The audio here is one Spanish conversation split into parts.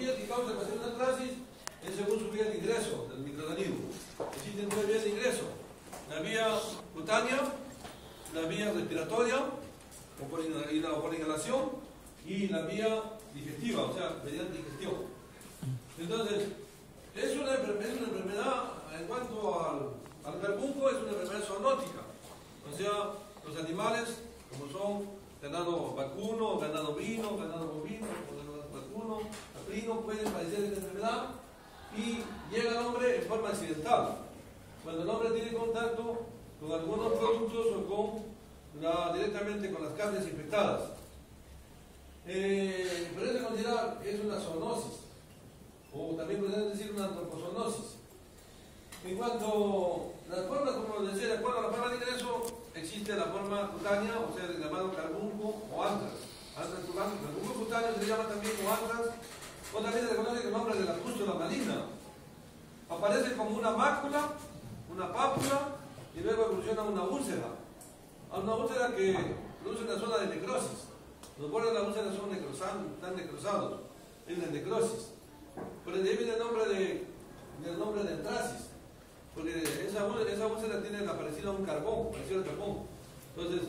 patología que causa el bacilo anthracis es según su vía de ingreso del microorganismo. Existen tres vías de ingreso: la vía cutánea, la vía respiratoria o por inhalación, y la vía digestiva, o sea, mediante digestión. Entonces, es una enfermedad, en cuanto al carbunco, es una enfermedad zoonótica. O sea, los animales, como son ganado vacuno, ganado ovino, ganado bovino, ganado vacuno, caprino, pueden padecer esta enfermedad y llega al hombre en forma accidental. Cuando el hombre tiene contacto con algunos productos o directamente con las carnes infectadas. Podría considerar que es una zoonosis, o también podrían decir una antropozoonosis. En cuanto a las formas, como decía, de acuerdo a la forma de ingreso, existe la forma cutánea, o sea, el llamado carbunco o anthrax. Carbunco cutáneo se le llama también o anthrax, o también se le conoce con el nombre de la pústula maligna. Aparece como una mácula, una pápula, y luego evoluciona a una úlcera. A una úlcera que produce una zona de necrosis. Los bordes de la úlcera están necrosados, es la necrosis. Por de ahí viene el nombre de anthracis, porque esa úlcera tiene parecido a un carbón, parecido al carbón. Entonces,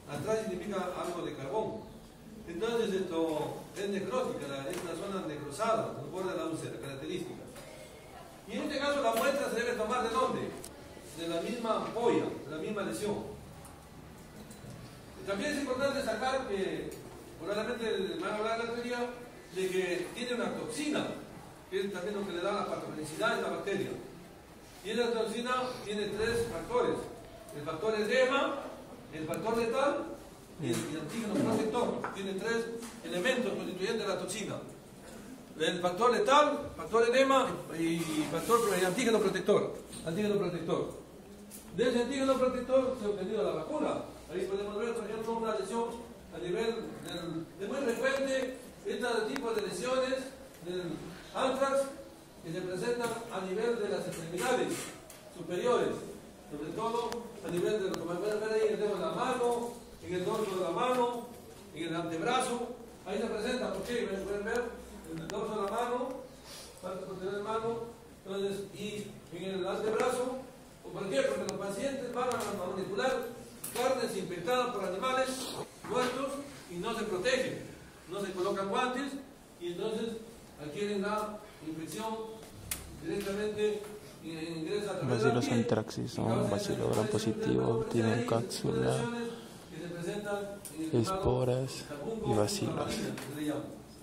anthracis significa algo de carbón. Entonces, esto es necrótica, es una zona necrosada, los bordes de la úlcera, característica. Y en este caso, la muestra se debe tomar ¿de dónde? De la misma ampolla, de la misma lesión. También es importante destacar que, probablemente van a hablar en la teoría, de que tiene una toxina, que es también lo que le da la patogenicidad a esta bacteria. Y esa toxina tiene tres factores: el factor edema, el factor letal y el antígeno protector. Tiene tres elementos constituyentes de la toxina: el factor letal, factor edema y antígeno protector. De ese antígeno protector se ha obtenido la vacuna. Ahí podemos ver, por ejemplo, una lesión a nivel de muy frecuente, este tipo de lesiones del anthrax que se presentan a nivel de las extremidades superiores, sobre todo a nivel de lo que pueden ver ahí en el dedo de la mano, en el dorso de la mano, en el antebrazo. Ahí se presenta, ¿por qué? Pueden ver en el dorso de la mano, parte posterior de la mano, entonces, y en el antebrazo. ¿Por qué? Porque los pacientes van a manipular carnes infectadas por animales muertos y no se protegen, no se colocan guantes y entonces adquieren la infección directamente, ingresa a través de la Bacillus piel. anthracis son bacilo gram positivo, tienen cápsula, esporas y bacilos.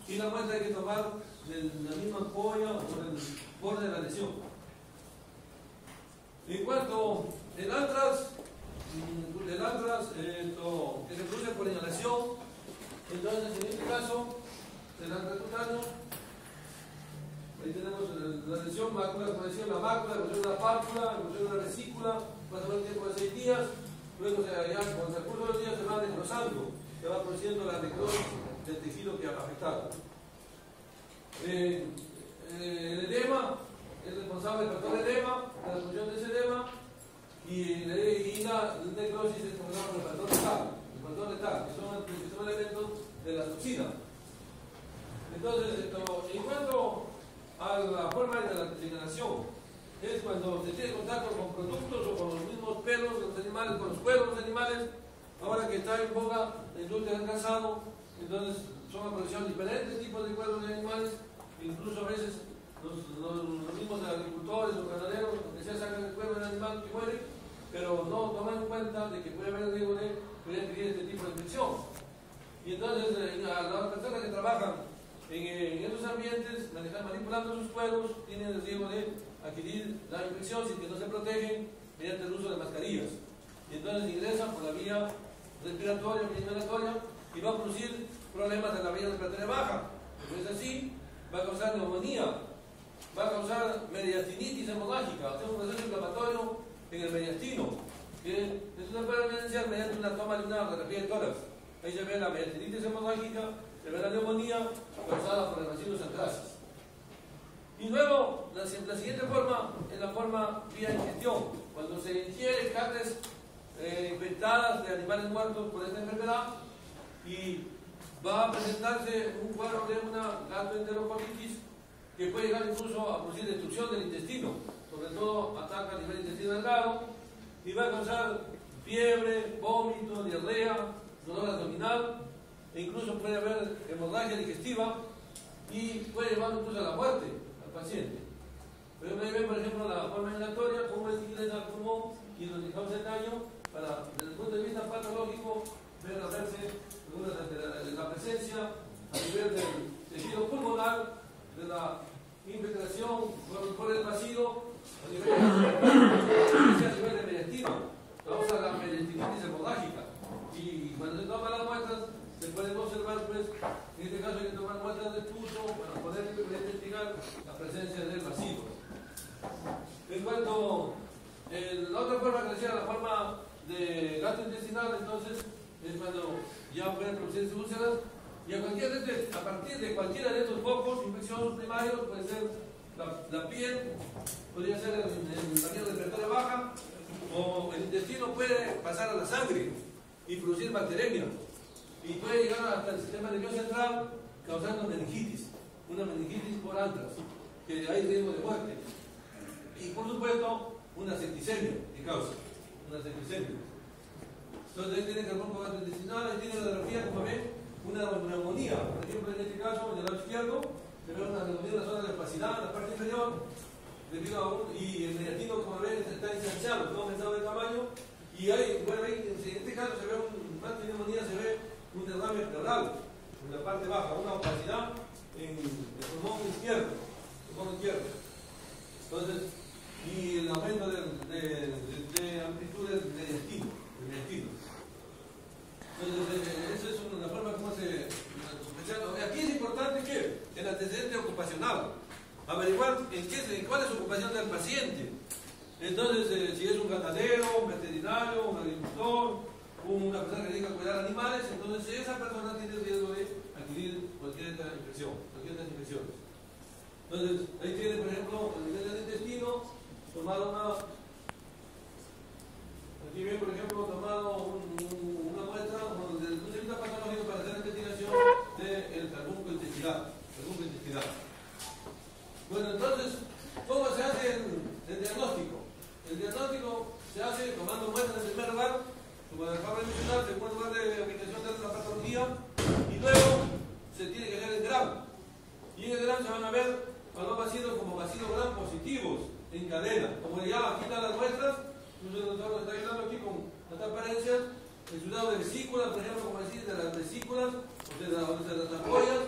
Y la muestra hay que tomar de la misma ampolla o del borde de la lesión. En cuanto al anthrax, que se produce por inhalación, entonces en este caso, el anthrax cutáneo, ahí tenemos la lesión mácula, como decía, la mácula, evolución de una pápula, evolución de una vesícula, pasa por un tiempo de 6 días, luego con el transcurso de los días se va necrosando, se va produciendo la necrosis del tejido que ha afectado. El edema es responsable del factor edema, la destrucción de ese edema, y la necrosis es como el factor letal, que son elementos de la toxina. Entonces, en cuanto a la forma de la inhalación, es cuando se tiene contacto con productos o con los mismos pelos de los animales, con los cueros de los animales. Ahora que está en boga la industria del calzado, entonces son aprovechados diferentes tipos de cueros de animales, incluso a veces los mismos agricultores o ganaderos, que se sacan el cuero del animal que muere, pero no toman en cuenta de que puede haber el riesgo de poder adquirir este tipo de infección. Y entonces las personas que trabajan en estos ambientes, manipulando sus cueros, tienen el riesgo de adquirir la infección si no se protegen mediante el uso de mascarillas. Y entonces ingresan por la vía respiratoria, inhalatoria, y va a producir problemas de la vía respiratoria baja. Si es así, va a causar neumonía, va a causar mediastinitis hemorrágica, o sea, un proceso inflamatorio en el mediastino, que esto se puede evidenciar mediante una toma de una radiografía de tórax. Ahí se ve la mediastinitis hemorrágica, se ve la neumonía causada por el bacillus anthracis. Y luego, la siguiente forma es la forma vía ingestión. Cuando se ingiere carnes infectadas de animales muertos por esta enfermedad, y va a presentarse un cuadro de una gastroenterocolitis que puede llegar incluso a producir destrucción del intestino, sobre todo ataca a nivel intestino delgado, y va a causar fiebre, vómito, diarrea, dolor abdominal, e incluso puede haber hemorragia digestiva y puede llevar incluso a la muerte al paciente. Pero ahí ven, por ejemplo, la forma inhalatoria, cómo es que ingresa al pulmón y lo que causa el daño, para, desde el punto de vista patológico, verse la presencia a nivel del tejido pulmonar, de la infiltración por el vacío, a nivel de mediastina, causa la mediastinitis hemorrágica. Y cuando se toman las muestras, se pueden observar, pues, en este caso hay que tomar muestras de pulso para poder investigar la presencia del vacío. En cuanto la otra forma que decía, la forma de gastrointestinal, entonces, es cuando ya pueden producirse úlceras, y a partir de cualquiera de estos focos infecciosos primarios, puede ser la piel, podría ser la vía respiratoria baja, o el intestino puede pasar a la sangre y producir bacteremia, y puede llegar hasta el sistema nervioso central causando meningitis, una meningitis por antrax, que hay riesgo de muerte, y por supuesto una septicemia que causa, una septicemia. Entonces ahí tiene carbón gastrointestinal, ahí tiene la radiografía, como ven, una neumonía. Por ejemplo, en este caso, en el lado izquierdo, se ve una neumonía en la zona de opacidad, en la parte inferior, y el mediastino, como ven, está ensanchado, todo aumentado de tamaño, y hay, bueno, ahí, en este caso se ve más que neumonía, se ve un derrame pleural en la parte baja, una opacidad en el pulmón izquierdo. Entonces, y el aumento de amplitud del mediastino. Entonces, esa es una forma como se... Aquí es importante que el antecedente ocupacional, averiguar cuál es su ocupación del paciente. Entonces, si es un ganadero, un veterinario, un agricultor, una persona que se dedica a cuidar animales, entonces esa persona tiene el riesgo de adquirir cualquier infección, cualquier de estas infecciones. Entonces, ahí tiene, por ejemplo, a nivel del intestino, tomado una... Aquí bien, por ejemplo, tomado una muestra desde el punto de vista patológico para hacer la investigación del carbunco intestinal. Bueno, entonces, ¿cómo se hace el diagnóstico? El diagnóstico se hace tomando muestras en primer lugar, como acabo de mencionar, segundo lugar de aplicación de la patología, y luego se tiene que ver el gram. Y en el gram se van a ver a los bacilos como bacilos gram positivos en cadena. Como ya aquí están las muestras, nosotros nos está ayudando aquí con las transparencias, el estudiado de vesículas, por ejemplo, como decir, de las vesículas, o de las ampollas,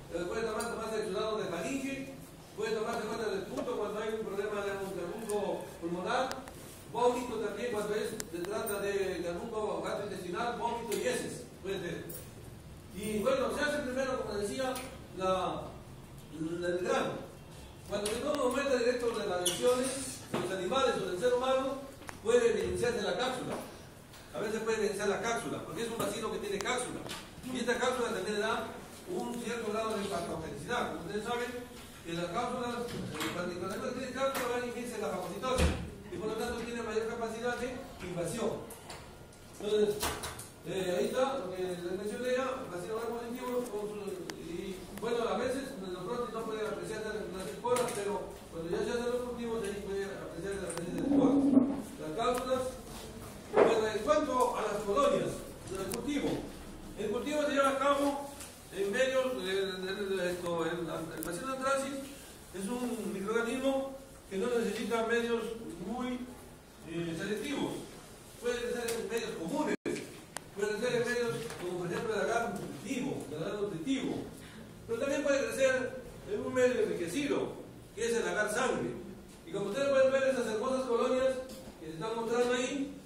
puede tomarse el estudiado de faringe, puede tomarse cuenta del punto cuando hay un problema de un carbunco pulmonar, vómito también cuando se trata de carbunco gastrointestinal, vómito y heces, puede ser. Y bueno, se hace primero, como decía, el grano. Cuando se toma un muestra directo de las lesiones de los animales o del ser humano, puede evidenciarse la cápsula. A veces puede evidenciar la cápsula, porque es un bacilo que tiene cápsula. Y esta cápsula también le da un cierto grado de patogenicidad. Como ustedes saben, que las cápsulas, particularmente que tiene cápsula, van a iniciarse la fagocitosis. Y por lo tanto tiene mayor capacidad de invasión. Entonces, ahí está lo que les mencioné ya, bacilo positivo. Y bueno, a veces los brotes no pueden apreciarse las esporas, pero cuando ya se hacen los cultivos, ahí puede apreciarse la presencia de esporas. Las cápsulas. Bueno, en cuanto a las colonias del cultivo, el cultivo se lleva a cabo en medios, el bacilo anthracis es un microorganismo que no necesita medios muy selectivos. Puede ser en medios comunes, puede ser en medios como por ejemplo el agar nutritivo, pero también puede crecer en un medio enriquecido, que es el agar sangre. Y como ustedes pueden ver, esas hermosas colonias que se están mostrando ahí,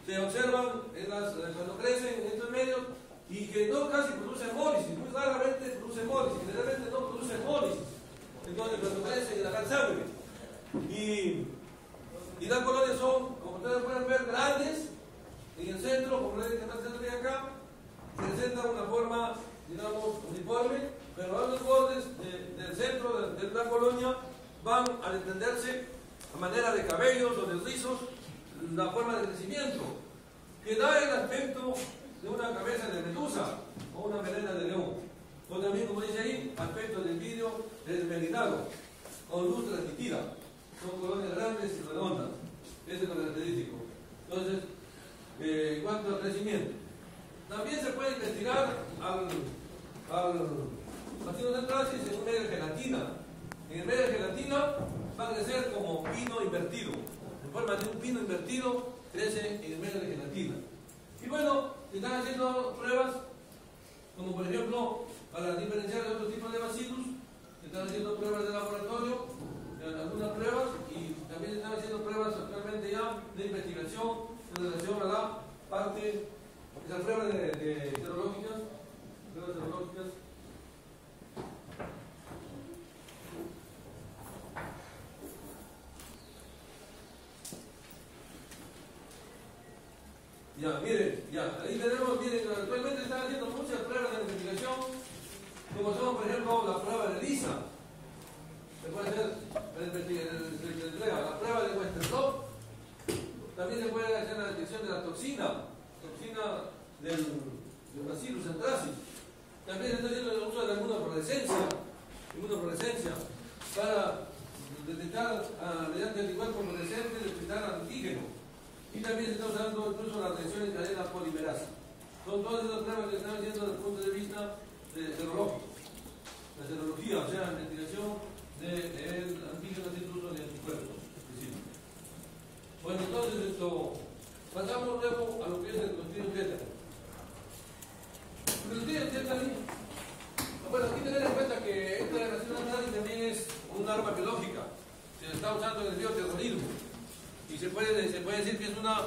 se observan cuando crecen en estos medios y que no casi producen hemólisis, muy raramente produce hemólisis, generalmente no produce hemólisis. Entonces, cuando crecen en la sangre. Y las colonias son, como ustedes pueden ver, grandes en el centro, como ven que está el centro de acá, presenta una forma, digamos, uniforme, pero los bordes del centro de la colonia van a desprenderse a manera de cabellos o de rizos, la forma de crecimiento, que da el aspecto de una cabeza de medusa o una melena de león, o también, como dice ahí, aspecto del vidrio esmerilado. o luz transmitida. Son colonias grandes y redondas. Ese es lo característico. Entonces, en cuanto al crecimiento, también se puede investigar al bacilo centralis en un medio de gelatina. En el medio de gelatina va a crecer como pino invertido. En forma de un pino invertido crece en el medio de gelatina. Y bueno, se están haciendo pruebas, como por ejemplo, para diferenciar de otros tipos de bacillus, se están haciendo pruebas de laboratorio, algunas pruebas, y también se están haciendo pruebas actualmente ya de investigación en relación a la parte, esas pruebas de serológicas, pruebas serológicas. Ya, miren, ya, ahí tenemos, miren, actualmente están haciendo muchas pruebas de investigación, como son, por ejemplo, la prueba de Lisa. Se puede hacer la prueba de Westerblot. También se puede hacer la detección de la toxina del Bacillus centralis. También se está haciendo el uso de la inmunofluorescencia para detectar mediante anticuerpos fluorescentes, detectar antígeno. Y también se está usando incluso la reacción en cadena polimerasa. Son todas esas pruebas que están haciendo desde el punto de vista serológico. La serología, o sea, la investigación del antígeno incluso de anticuerpos específicos. Bueno, entonces pasamos luego a lo que es el Clostridium tetani. El Clostridium tetani, bueno, aquí tener en cuenta que esta relación anal también es un arma biológica. Se está usando en el bioterrorismo. Y se puede decir que es una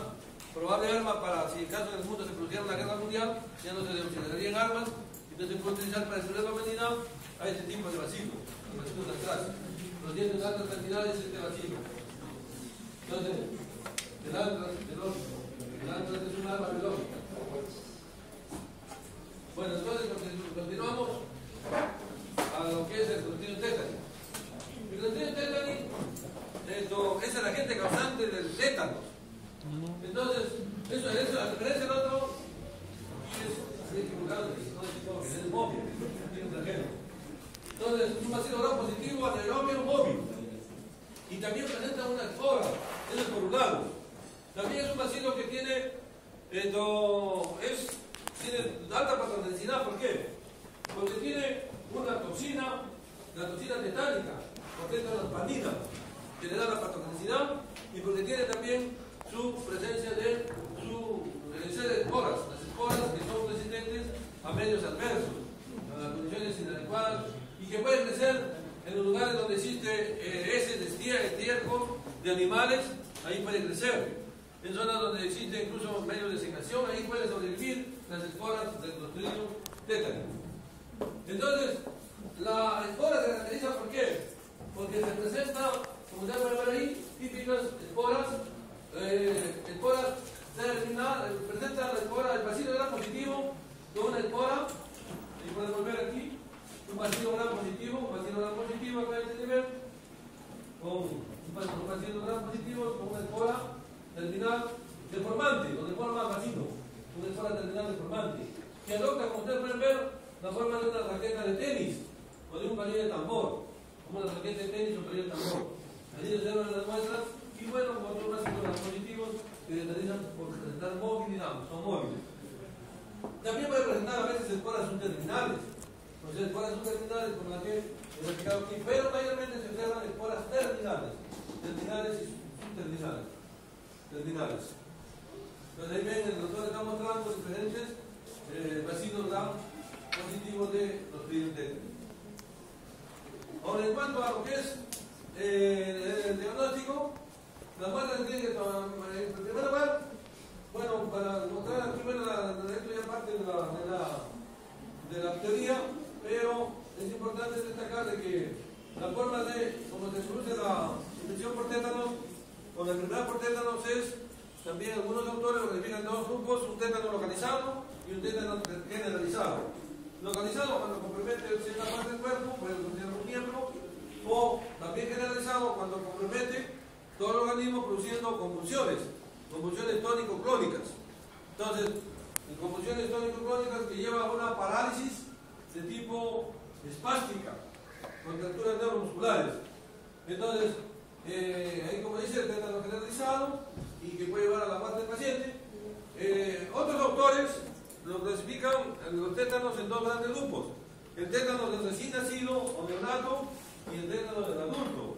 probable arma para, si en caso del mundo se produciera una guerra mundial, ya no se utilizarían armas, entonces se puede utilizar para destruir la humanidad a este tipo de bacilo, los bacilos centrales. Los dientes de altas cantidades es este bacilo. Entonces, el antras es una arma biológica. Bueno, entonces continuamos a lo que es el Clostridium tetani. El Clostridium tetani es el agente causante del tétano. Entonces, eso a diferencia del otro, es equivocado, es móvil, tiene un flagelo. Entonces, un bacilo gram positivo anaerobio móvil. Y también presenta una espora, eso es por un lado. También es un bacilo que tiene alta patogenicidad. ¿Por qué? Porque tiene una toxina, la toxina tetánica, porque es la spandina, que le da la patogenicidad, y porque tiene también su presencia de esporas, las esporas que son resistentes a medios adversos, a condiciones inadecuadas, y que pueden crecer en los lugares donde existe heces de estiércol de animales, ahí puede crecer. En zonas donde existe incluso medios de secación, ahí pueden sobrevivir las esporas del Clostridium tetani. Entonces, la espora se caracteriza ¿por qué? Porque se presenta, como ustedes pueden ver ahí, típicas esporas presenta la espora del bacilo gram positivo con una espora, y podemos ver aquí un bacilo gram positivo acá en este nivel, con un bacilo gram positivo con una espora terminal deformante, o de forma bacilo, una espora terminal deformante, que adopta, como ustedes pueden ver, la forma de una raqueta de tenis o de un palillo de tambor, como una raqueta de tenis o un palillo de tambor. Allí se observan las muestras, y bueno, como otros bacillus positivos que se realizan por presentar movilidad, son móviles. También puede presentar a veces esporas subterminales, o sea, esporas subterminales como la que he explicado aquí, pero mayormente se observan esporas terminales y subterminales. Entonces ahí ven, el doctor está mostrando diferentes bacilos gram positivos de Clostridium tetani. Ahora, en cuanto a lo que es el diagnóstico, las muestras tienen que tomar, en primer lugar, bueno, para mostrar primero esto ya parte de la teoría, pero es importante destacar de que la forma de cómo se produce la infección por tétanos o la enfermedad por tétanos es, también algunos autores lo clasifican en dos grupos, un tétano localizado y un tétano generalizado. Localizado cuando compromete cierta parte del cuerpo, puede considerar un miembro, o también generalizado cuando compromete todo el organismo produciendo convulsiones tónico-clónicas. Entonces, convulsiones tónico-clónicas que llevan a una parálisis de tipo espástica, contracturas neuromusculares. Entonces, ahí como dice, el tétano generalizado y que puede llevar a la muerte del paciente. Otros autores lo clasifican los tétanos en dos grandes grupos: el tétano del recién nacido o neonato y el tétano del adulto.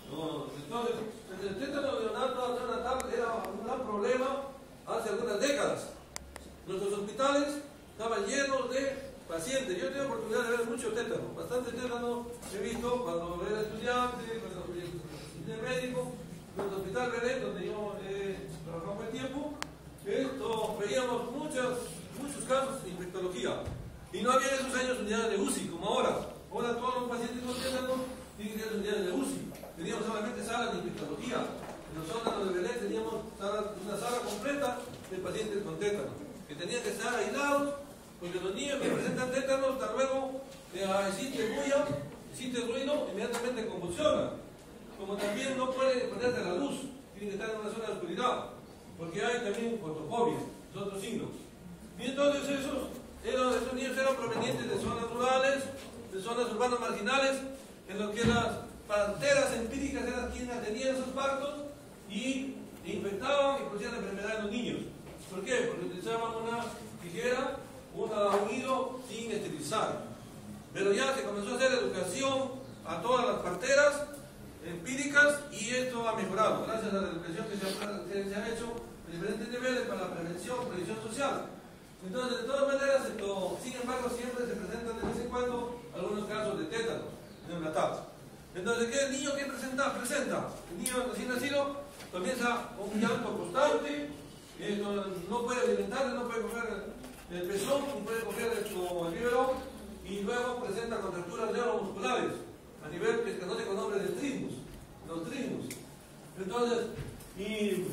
Entonces, el tétano neonatal era un gran problema hace algunas décadas. Nuestros hospitales estaban llenos de pacientes. Yo he tenido oportunidad de ver mucho tétano, bastante tétano he visto cuando era estudiante, cuando era médico. En el hospital Belén, donde yo he trabajado un buen tiempo, veíamos muchos casos de infectología. Y no había en esos años unidades de UCI como ahora. Ahora todos los pacientes con tétano tienen unidades de UCI. Teníamos solamente salas de infectología. En los órganos de Belén teníamos una sala completa de pacientes con tétano, que tenían que estar aislados, porque los niños que presentan tétano, hasta luego existe bulla, existe ruido, inmediatamente convulsionan. Como también no pueden ponerse a la luz, tienen que estar en una zona de oscuridad, porque hay también fotofobia, son otros signos. Y entonces esos niños eran provenientes de zonas rurales, de zonas urbanas marginales, en lo que las parteras empíricas eran quienes tenían esos partos y infectaban y producían enfermedades en los niños. ¿Por qué? Porque utilizaban una tijera, un hilo sin esterilizar. Pero ya se comenzó a hacer educación a todas las parteras empíricas y esto ha mejorado gracias a la educación que se ha hecho en diferentes niveles para la prevención social. Entonces, de todas maneras, sin embargo, siempre se presentan de vez en cuando algunos casos de tétano neonatal. Entonces, ¿qué el niño que presenta? El niño recién nacido comienza con un llanto constante, no puede alimentarse, no puede coger el pezón, no puede coger el biberón, y luego presenta contracturas neuromusculares a nivel que se conoce con nombre de trismus, los trismus. Entonces, y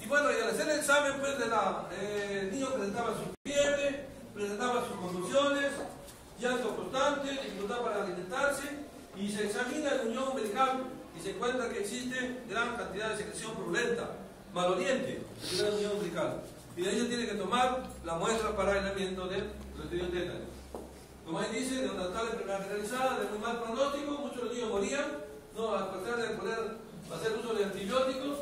bueno, y al hacer el examen, pues, el niño presentaba su fiebre, presentaba sus convulsiones, llanto constante, dificultad para alimentarse, y se examina el unión umbilical y se encuentra que existe gran cantidad de secreción purulenta, maloliente, en la unión umbilical. Y de ahí se tiene que tomar la muestra para aislamiento del Clostridium tetani. Como ahí dice, neonatal enfermedad generalizada, de muy mal pronóstico, muchos de los niños morían, no, a pesar de poder hacer uso de antibióticos.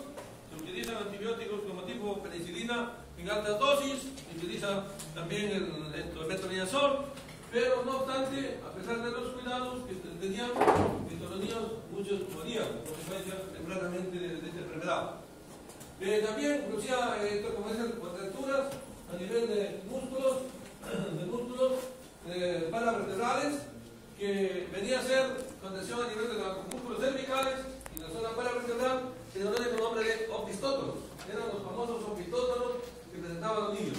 Se utilizan antibióticos como tipo penicilina en altas dosis, se utiliza también el metronidazol, pero no obstante, a pesar de los cuidados que tenían, los niños, muchos morían por consecuencia tempranamente de esta enfermedad. También producía como esas contracturas a nivel de músculos paravertebrales, que venía a ser contracción a nivel de los músculos cervicales y la zona paravertebral, que se conoce con el nombre de opistótonos. Eran los famosos opistótonos que presentaban los niños.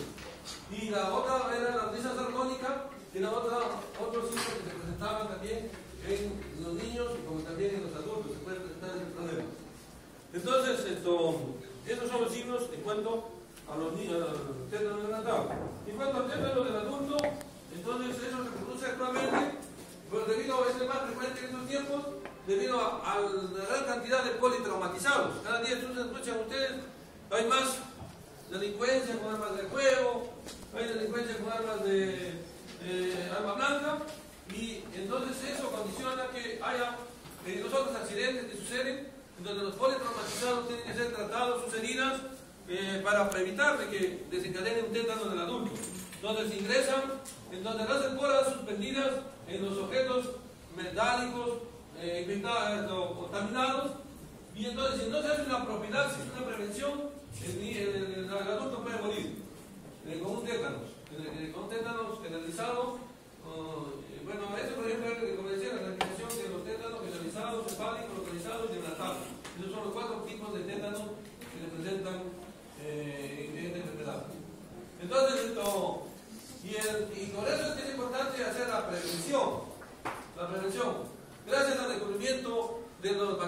Y la otra era la disfagia armónica, que era otros signos que se presentaban también en los niños y como también en los adultos, se puede presentar ese problema. Entonces, esos son los signos en cuanto a los niños, al tétano neonatal. En cuanto al tétano del adulto, entonces eso se produce actualmente, pues debido a es más frecuente en estos tiempos, debido a la gran cantidad de politraumatizados. Cada día escuchan ustedes, hay más delincuencia con armas de fuego, hay delincuencia con armas de arma blanca, y entonces eso condiciona que haya los otros accidentes que suceden, en donde los politraumatizados tienen que ser tratados sus heridas para evitar de que desencadene un tétano del adulto. Entonces ingresan, entonces las esporas suspendidas en los objetos metálicos contaminados, y entonces si no se hace una profilaxis, una prevención, el adulto puede morir con un tétanos generalizado. Bueno, eso por ejemplo es como decía, la definición de los tétanos generalizados, cefálicos, localizados y neonatales. Esos son los 4 tipos de tétanos que se presentan en esta enfermedad. Entonces, y por eso es que es importante hacer la prevención. La prevención. Gracias al descubrimiento de las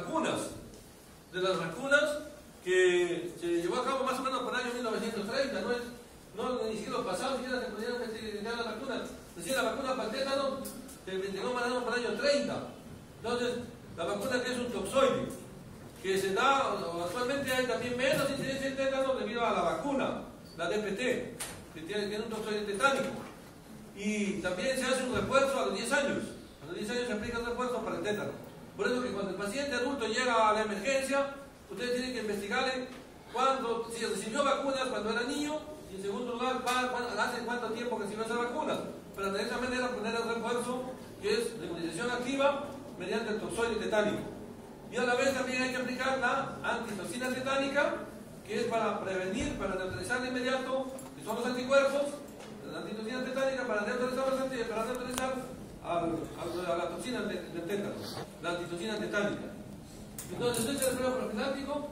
vacunas que se llevó a cabo más o menos por el año 1930, no en el siglo pasado, ni siquiera se pudieron investigar las vacunas. Decía la vacuna para el tétano se investigó más o menos por el año 30. Entonces, la vacuna que es un toxoide, que se da, actualmente hay también menos incidencia de tétano debido a la vacuna, la DPT, que tiene un toxoide tetánico. Y también se hace un refuerzo a los 10 años. A los 10 años se aplica un refuerzo para el tétano. Por eso que cuando el paciente adulto llega a la emergencia, ustedes tienen que investigarle si recibió vacunas cuando era niño, y en segundo lugar, hace cuánto tiempo recibió esas vacunas, para de esa manera poner el refuerzo, que es la inmunización activa mediante el toxoide tetánico. Y a la vez también hay que aplicar la antitoxina tetánica, que es para prevenir, para neutralizar de inmediato, que son los anticuerpos, la antitoxina tetánica para neutralizar a la toxina del tétano, la antitoxina tetánica. Entonces, este es el periodo profiláctico.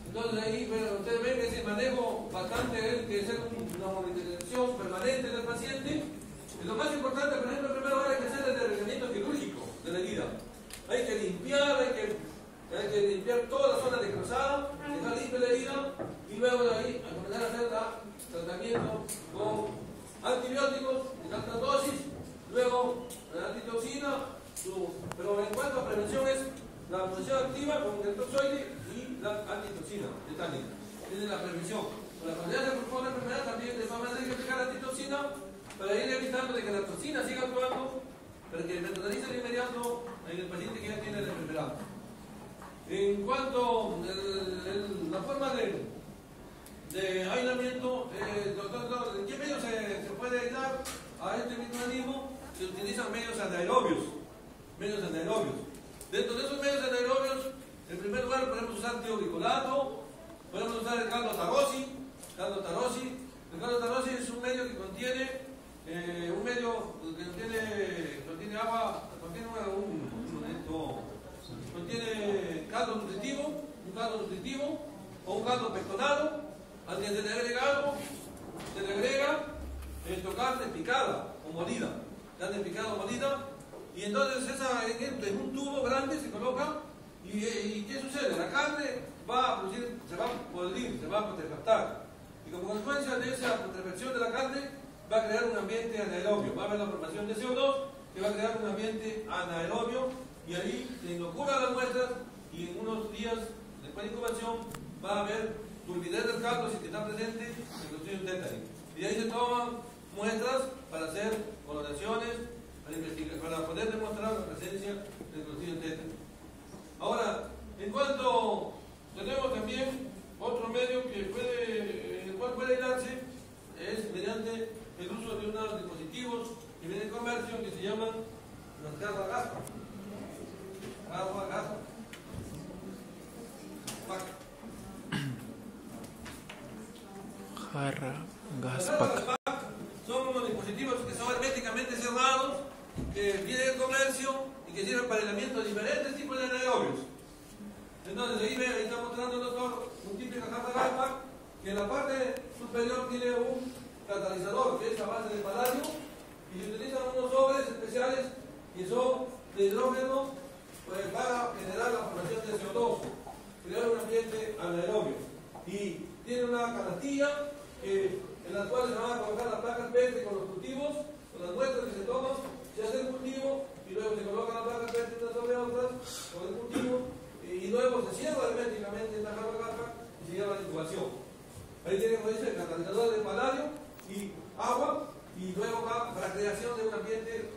Entonces ahí ustedes ven que es el manejo bastante, que es una monitorización permanente del paciente. Y lo más importante, por ejemplo, primero hay que hacer el derretimiento quirúrgico de la herida. Hay que limpiar, hay que limpiar toda la zona desgrosada, dejar limpia la herida, y luego de ahí a comenzar a hacer el tratamiento con antibióticos en altas dosis, luego la antitoxina, pero en cuanto a prevención es la inmunización activa con el toxoide y la antitoxina tetánica. Esa es la prevención. Cuando ya se propone la enfermedad también de todas maneras hay que aplicar la antitoxina para ir evitando de que la toxina siga actuando, para que neutralice de inmediato en el paciente que ya tiene la enfermedad. En cuanto a la forma de aislamiento, ¿en qué medios se puede aislar a este microorganismo? Se utilizan medios anaerobios. Dentro de esos medios anaerobios, en primer lugar podemos usar tioglicolato, podemos usar el caldo tarosi. El caldo tarosi es un medio que contiene agua, contiene caldo nutritivo o un caldo pectonado, al que se le agrega carne picada o molida, y entonces en un tubo grande se coloca, y ¿qué sucede? La carne va a producir, se va a podrir, se va a putrefactar, y como consecuencia de esa putrefacción de la carne va a crear un ambiente anaerobio, va a haber la formación de CO2 que va a crear un ambiente anaerobio, y ahí se inoculan las muestras, y en unos días después de incubación va a haber turbidez del caldo, si que está presente en Clostridium tetani, y ahí se toman muestras para hacer coloraciones, para poder demostrar la presencia del Clostridium tetani. Ahora, en cuanto tenemos también otro medio en el cual puede aislarse, es mediante el uso de unos dispositivos que vienen en comercio que se llaman las garras gaspa. Son unos dispositivos que son herméticamente cerrados, que vienen en comercio y que sirven para aislamiento de diferentes tipos de anaerobios. Entonces ahí está mostrando el doctor un típico jarra gaspa, que en la parte superior tiene un catalizador que es a base de paladio, y se utilizan unos sobres especiales que son de hidrógeno para generar la formación de CO2, crear un ambiente anaerobio. Y tiene una canastilla en la cual se van a colocar las placas PET con los cultivos, con las muestras que se toman, se hace el cultivo y luego se colocan las placas PET unas sobre otras con el cultivo, y luego se cierra herméticamente esta jarra gaspa y se lleva la incubación. Ahí tienen, como dice, el catalizador de paladio y agua, y luego va para la creación de un ambiente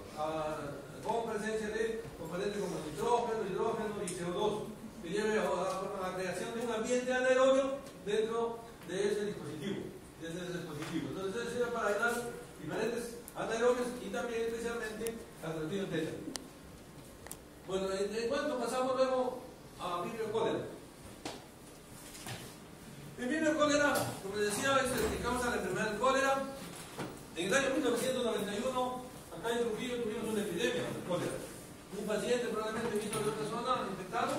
con presencia de componentes como hidrógeno y CO2, que lleve a la creación de un ambiente anaerobio dentro de ese dispositivo. Entonces, eso sirve para aislar diferentes anaerobios y también especialmente al Clostridium tetani. Bueno, en cuanto pasamos luego a Vibrio cólera. El Vibrio cólera, como les decía, es el que causa la enfermedad del cólera. En el año 1991, acá en Trujillo tuvimos una epidemia de cólera. Un paciente probablemente vino de otra zona infectado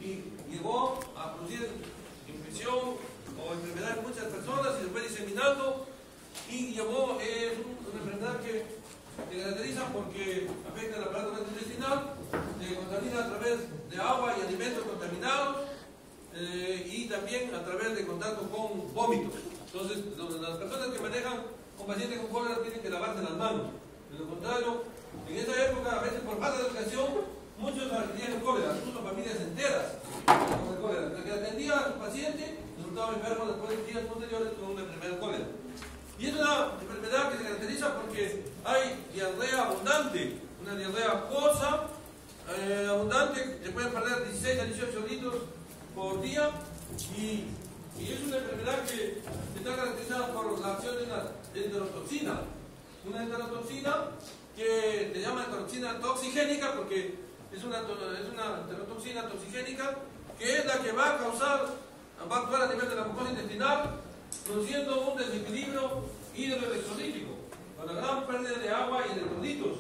y llegó a producir infección o enfermedad en muchas personas y se fue diseminando, y llevó una enfermedad que se caracteriza porque afecta el aparato gastrointestinal, se contamina a través de agua y alimentos contaminados, y también a través de contacto con vómitos. Entonces, las personas que manejan un paciente con cólera tienen que lavarse las manos. De lo contrario, en esa época, a veces por falta de educación, muchos tenían cólera, incluso familias enteras con cólera. El que atendía a su paciente resultaba enfermo después de días posteriores con una enfermedad de cólera. Y es una enfermedad que se caracteriza porque hay diarrea abundante, una diarrea acuosa, abundante, se pueden perder 16 a 18 litros por día y es una enfermedad que está caracterizada por la acción de una enterotoxina. Una enterotoxina que se llama enterotoxina toxigénica porque es una enterotoxina toxigénica que es la que va a actuar a nivel de la mucosa intestinal, produciendo un desequilibrio hidroelectrolítico, con la gran pérdida de agua y electrolitos.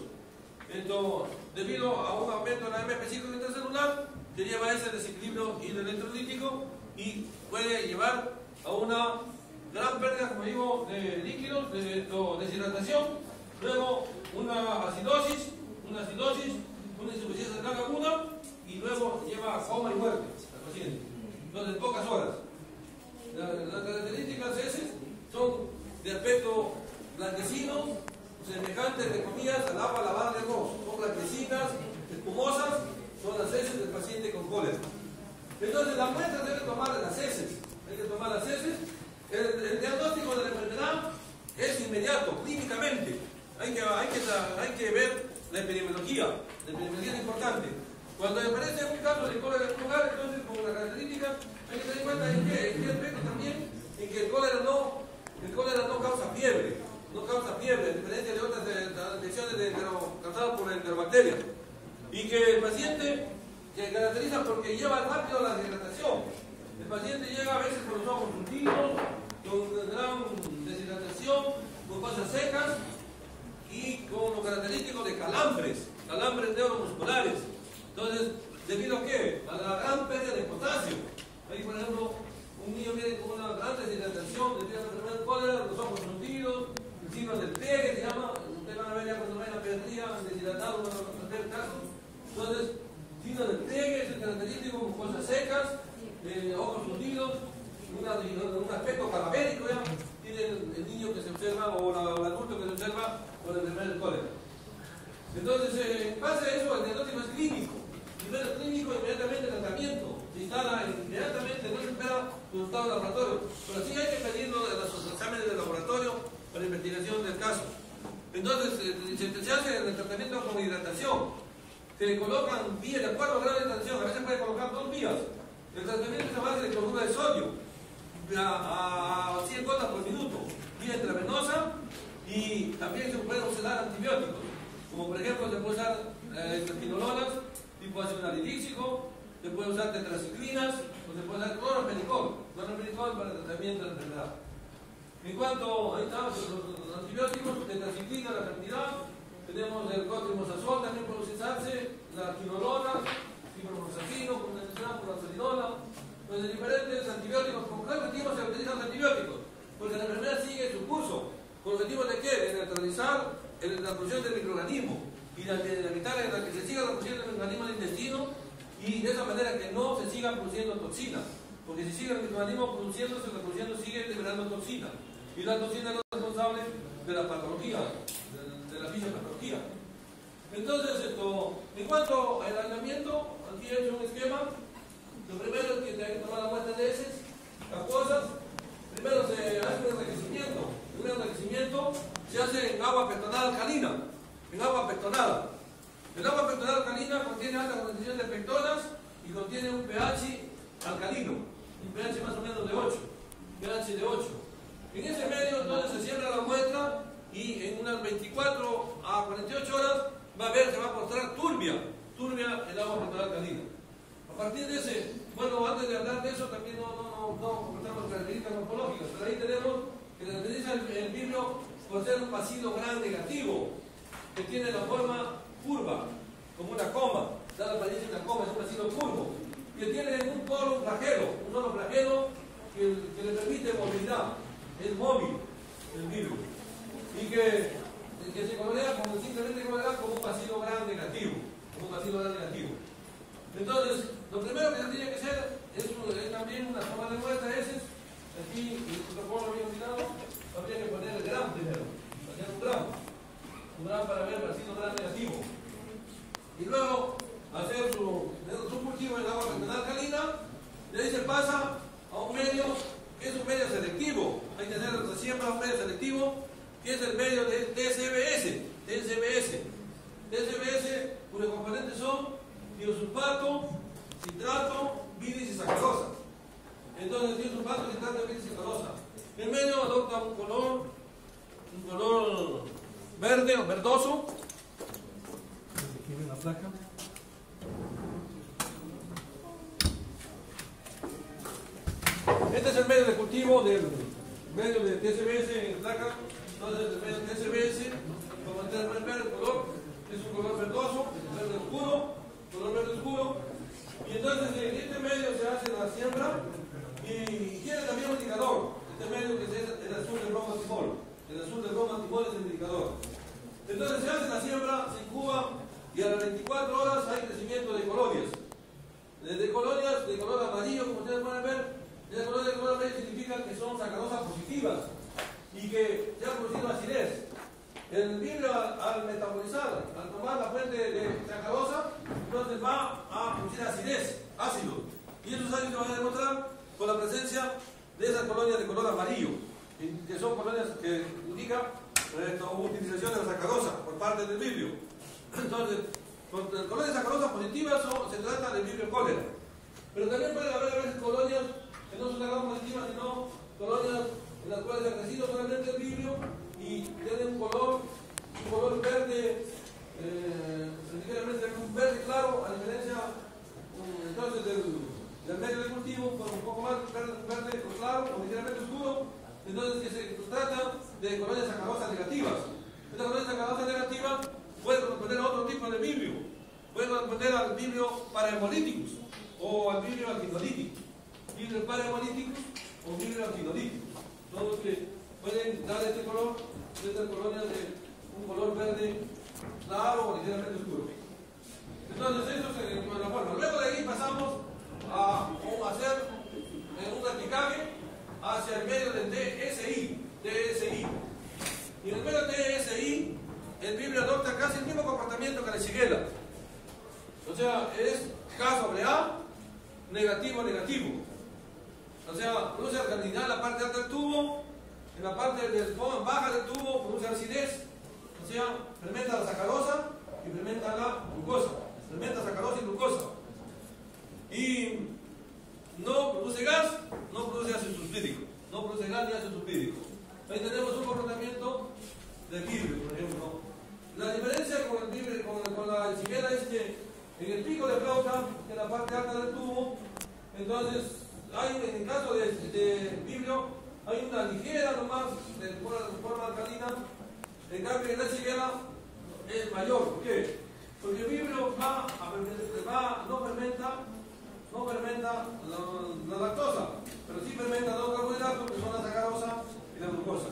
Entonces, debido a un aumento de la AMP cíclica intracelular, que lleva a ese desequilibrio hidroelectrolítico y puede llevar a una gran pérdida, como digo, de líquidos, de deshidratación, luego una acidosis, una insuficiencia renal aguda y luego lleva a coma y muerte al paciente. Entonces, en pocas horas. Las características heces son de aspecto blanquecino, semejantes de comillas al agua lavada de arroz. Son blanquecinas, espumosas, son las heces del paciente con cólera. Entonces, la muestra debe tomar las heces. Hay que tomar las heces. El diagnóstico de la enfermedad es inmediato, clínicamente. Hay que ver la epidemiología. La epidemiología es importante. Cuando aparece un caso de cólera en un lugar, entonces, como la característica, hay que tener en cuenta en qué aspecto también, en que el cólera no causa fiebre. No causa fiebre, a diferencia de otras infecciones causadas por la enterobacteria. Y que el paciente se caracteriza porque lleva rápido la deshidratación. El paciente llega a veces con los ojos hundidos, con gran deshidratación, con cosas secas y con lo característico de calambres neuromusculares. Entonces, ¿debido a qué? A la gran pérdida de potasio. Ahí, por ejemplo, un niño viene con una gran deshidratación, debido a la enfermedad de cólera, los ojos hundidos, el signo del pegue, se llama, ustedes van a ver ya cuando vayan a pediatría, deshidratado, van a hacer caso. Entonces, signo del pegue es el característico con cosas secas, ojos hundidos, un aspecto cadavérico ya, tiene el niño que se observa o el adulto que se observa con la enfermedad del cólera. Entonces, en base a eso, el diagnóstico es clínico. Primero clínico, inmediatamente tratamiento. Se instala inmediatamente, no se espera resultados de laboratorio. Pero sí hay que pedirlo de los exámenes de laboratorio para la investigación del caso. Entonces, se hace el tratamiento con hidratación. Se le colocan vías de acuerdo al grado de hidratación. A veces puede colocar 2 vías. El tratamiento es a base de cloruro de sodio a 100 gotas por minuto. Vía intravenosa y también se pueden usar antibióticos. Como por ejemplo se puede usar quinolonas, tipo ácido analítico, se puede usar tetraciclinas o se puede usar clorofenicol para el tratamiento de la enfermedad. En cuanto ahí estamos los antibióticos, tetraciclina, la cantidad, tenemos el cotrimazol, también puede usarse, la quinolona, ciprofloxacino, convencional por la solidola, pues de diferentes antibióticos. ¿Con qué objetivo se utilizan los antibióticos? Porque la enfermedad sigue su curso. ¿Con el objetivo de qué? De neutralizar la producción del microorganismo y de evitar que se siga la producción del microorganismo del intestino y de esa manera que no se siga produciendo toxina. Porque si sigue el microorganismo produciéndose, sigue liberando toxina. Y la toxina es responsable de la patología, de la fisiopatología. Entonces, en cuanto al aislamiento, aquí he hecho un esquema. Lo primero es que hay que tomar la muestra de heces acuosas. Primero se hace un enriquecimiento. El primer enriquecimiento se hace en agua pectonada alcalina. En agua pectonada. El agua pectonada alcalina contiene alta concentración de pectonas y contiene un pH alcalino. Un pH más o menos de 8. pH de 8. En ese medio entonces se cierra la muestra y en unas 24 a 48 horas va a ver, se va a mostrar turbia el agua pectonada alcalina. A partir de ese, bueno, antes de hablar de eso, también no comentamos características morfológicas, pero ahí tenemos que caracteriza el vidrio por ser un bacilo gran negativo, que tiene la forma curva, como una coma, da la apariencia de una coma, es un bacilo curvo, que tiene un solo flagelo que le permite movilidad, es móvil el vidrio, y que se colorea simplemente como un bacilo gran negativo, Entonces, lo primero que se tiene que hacer es también una toma de muestra de heces. Aquí el protocolo había olvidado, habría que poner el gram primero, hacer un gram para ver el bacilo gran negativo. Y luego hacer su cultivo en agua pectonal alcalina, y ahí se pasa a un medio que es un medio selectivo. Hay que hacer la siembra a un medio selectivo, que es el medio de TCBS, cuyos componentes son sulfato, citrato, bilis y sacarosa. Entonces tiene sulfato, citrato, bilis y sacarosa. En medio adopta un color verde o verdoso. Aquí viene la placa. Este es el medio de cultivo del medio de TSBS en placa. Entonces el medio de TSBS, como el color, es un color verdoso, verde oscuro, color verde oscuro. Y entonces en este medio se hace la siembra y tiene también un indicador. Este medio que es el azul de bromotimol. El azul de bromotimol es el indicador. Entonces se hace la siembra, se incuba y a las 24 horas hay crecimiento de colonias. De colonias de color amarillo, como ustedes pueden ver. Esas colonias de color amarillo significan que son sacarosas positivas y que se ha producido acidez. El vidrio al metabolizar, al tomar la fuente de sacarosa, entonces va a producir acidez, ácido. Y esos ácidos se van a demostrar con la presencia de esas colonias de color amarillo, que son colonias que indican utilización de la sacarosa por parte del vidrio. Entonces, con colonias sacarosas positivas se trata del vidrio cólera. Pero también pueden haber a veces colonias que no son sacarosas positivas, sino colonias en las cuales ha crecido solamente el vidrio y tienen un color verde, ligeramente un verde claro, a diferencia entonces del medio de cultivo, con un poco más verde claro o ligeramente oscuro. Entonces que se trata de colonias sacarosas negativas. Estas colonias sacarosas negativas pueden corresponder a otro tipo de vidrio, pueden corresponder al vidrio parahemolíticus o al vidrio alquinolítico, vidrio parahemolíticus o vidrio alquinolítico, son los que pueden dar este color, estas colonias de un color verde claro o ligeramente oscuro. Entonces eso es la forma. Luego de ahí pasamos a hacer un aplicaje hacia el medio del TSI. Y en el medio del TSI el vidrio adopta casi el mismo comportamiento que la shigella. O sea, es K sobre A, negativo, negativo. O sea, produce alcalinidad en la parte alta del tubo, en la parte baja del tubo produce acidez. O sea, fermenta la sacarosa y fermenta la glucosa. Fermenta sacarosa y glucosa. Y no produce gas, no produce ácido sulfídrico. No produce gas ni ácido sulfídrico. Ahí tenemos un comportamiento del vidrio, por ejemplo. La diferencia con el vidrio, con la shigella es que en el pico de flauta, en la parte alta del tubo, entonces en el caso de vidrio, hay una ligera nomás de forma alcalina. En cambio, en la shigella es mayor. ¿Por qué? Porque el vidrio no fermenta la lactosa, pero sí fermenta dos carbohidratos que son la sacarosa y la glucosa.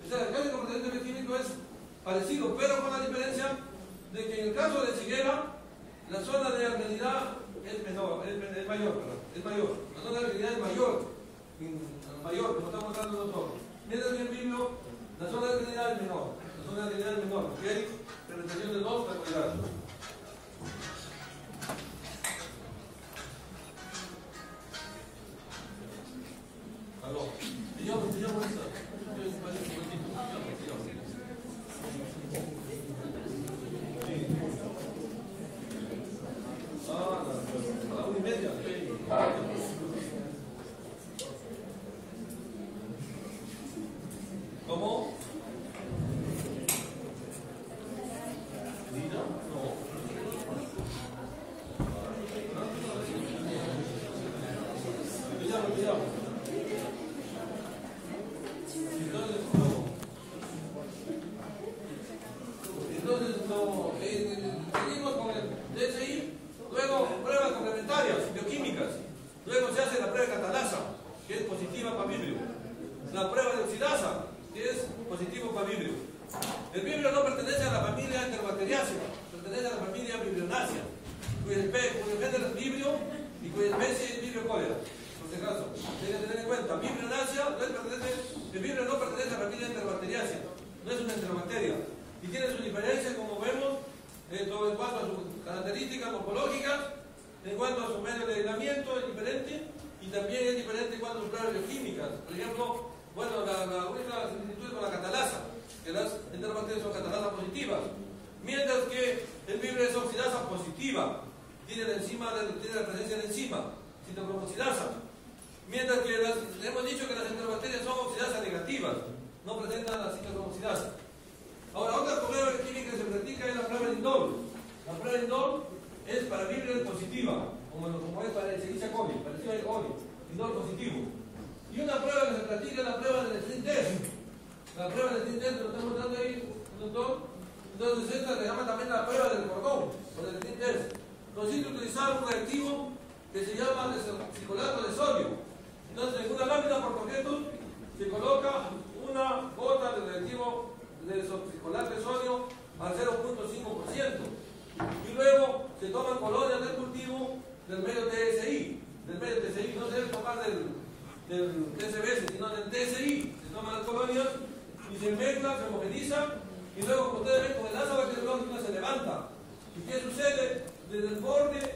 El cambio de comportamiento químico es parecido, pero con la diferencia de que en el caso de shigella, la zona de alcalinidad es mayor. La zona de alcalinidad es mayor, como estamos mostrando nosotros. Mientras que en vidrio, la zona de alcalinidad es menor. La zona de alcalinidad es menor, porque hay fermentación de dos carbohidratos. Aló. A la 1:30. ¿Cómo? ¿Lina? No. Te llamo. Entonces, seguimos con el DSI, luego pruebas complementarias, bioquímicas, luego se hace la prueba de catalasa, que es positiva para vidrio, la prueba de oxidasa, que es positivo para vidrio. El vidrio no pertenece a la familia Enterobacteriaceae, pertenece a la familia Vibrionaceae, cuyo género es vibrio y cuya especie es vibrio cólera. Por si acaso, tienen que tener en cuenta, Vibrionaceae el vibrio no pertenece a la familia Enterobacteriaceae, no es una enterobacteria. Y tiene sus diferencias, como vemos, en cuanto a sus características morfológicas, en cuanto a su medio de aislamiento es diferente, y también es diferente en cuanto a sus pruebas bioquímicas. Por ejemplo, bueno, la única similitud es con la catalasa, que las enterobacterias son catalasas positivas, mientras que el vibrio es oxidasa positiva. tiene la presencia de enzima, citocromoxilasa. Mientras que hemos dicho que las enterobacterias son oxidasas negativas, no presentan la citocromoxilasa. Ahora, otra prueba química que se practica es la prueba de indol. La prueba de indol es para Vibrio positiva, como es para el Escherichia coli, parecido al coli, indol positivo. Y una prueba que se practica es la prueba del String test. La prueba del String test, lo está mostrando ahí, doctor. Entonces, esta se llama también la prueba del cordón, o del String test. Consiste en utilizar un reactivo que se llama desoxicolato de sodio. Entonces, en una lámina por concreto se coloca una gota de reactivo de desoxicolato de sodio al 0.5%. Y luego se toman colonias del cultivo del medio TSI. No se debe tomar del TSBS, sino del TSI. Se toman las colonias y se mezclan, se homogenizan. Y luego, como ustedes ven, con el asa bacteriológica se levanta. ¿Y qué sucede? Desde el borde de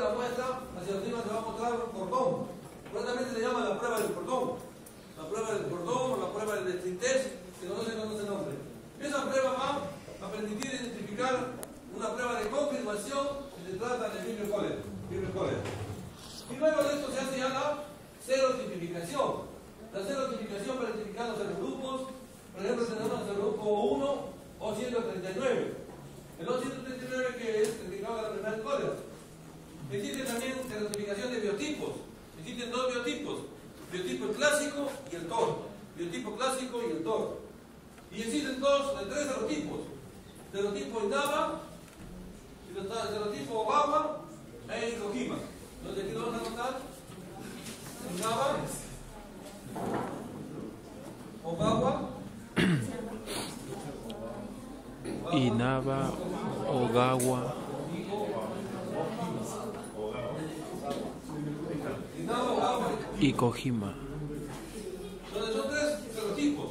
la muestra hacia arriba se va a mostrar un cordón. Probablemente se llama la prueba del cordón. La prueba del cordón o la prueba del String test, se conoce con ese nombre. Esa prueba va a permitir identificar una prueba de confirmación si se trata de Vibrio cholera. Y luego de esto se hace ya la serotipificación. La serotipificación para identificar los serogrupos, por ejemplo, tenemos el serogrupo 1 o 139. El O139 que es el que causa la enfermedad de cólera. Existe también serotipificación de biotipos. Existen dos biotipos. Biotipo clásico y el TOR. Biotipo clásico y el TOR. Y existen tres serotipos. Serotipo INAVA, serotipo OGAWA e ICOJIMA. Entonces aquí lo vamos a anotar. INAVA, OGAWA, INAVA, OGAWA y COJIMA. Entonces son tres serotipos.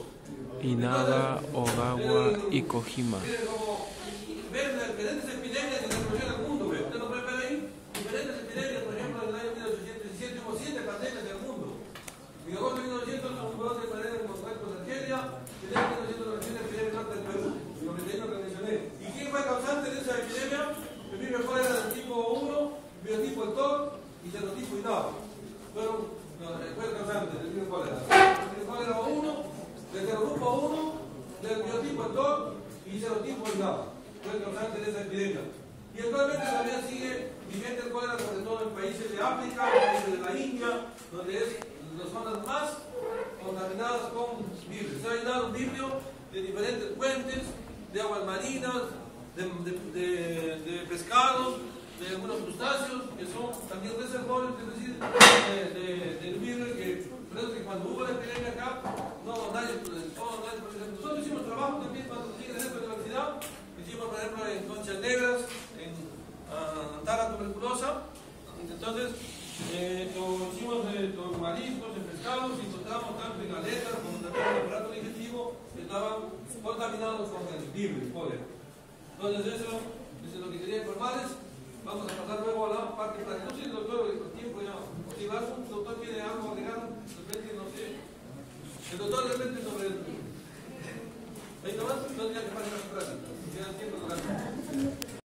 INAVA, OGAWA y COJIMA. Ven diferentes epidemias que se produjeron en el mundo. Usted lo puede ver ahí. Diferentes epidemias, por ejemplo, en el año 1817 hubo 7 pandemias en el mundo. En agosto de 1900 hubo un brote de pandemia en Moscú, Argelia. En el año 1990 epidemia en norte del Perú. Y lo que mencioné. ¿Y quién fue causante de esa epidemia? El Vibrio cholera del tipo 1, biotipo el TOR y serotipo INAVA. Fue el causante del Vibrio cholera. El Vibrio cholera 1, del serogrupo 1, del biotipo el TOR y serotipo INAVA. Fue el causante de esa epidemia. Y actualmente todavía sigue vigente el cólera, sobre todo en países de África, en países de la India, donde es las zonas más contaminadas con vibrio. Se ha llenado un vibrio de diferentes fuentes, de aguas marinas, de pescados, de algunos crustáceos, que son también reservorios, es decir, del vibrio, que por eso que cuando hubo la epidemia acá, nosotros hicimos trabajo también cuando llegué en esta universidad. Hicimos, por ejemplo, en conchas negras, en antara tuberculosa. Entonces, hicimos con mariscos, en pescados, y encontramos tanto en aletas como también en el aparato digestivo que estaban contaminados con el vibrio, cólera. Entonces, eso es lo que quería informarles. Vamos a pasar luego a la parte práctica. No sé si el doctor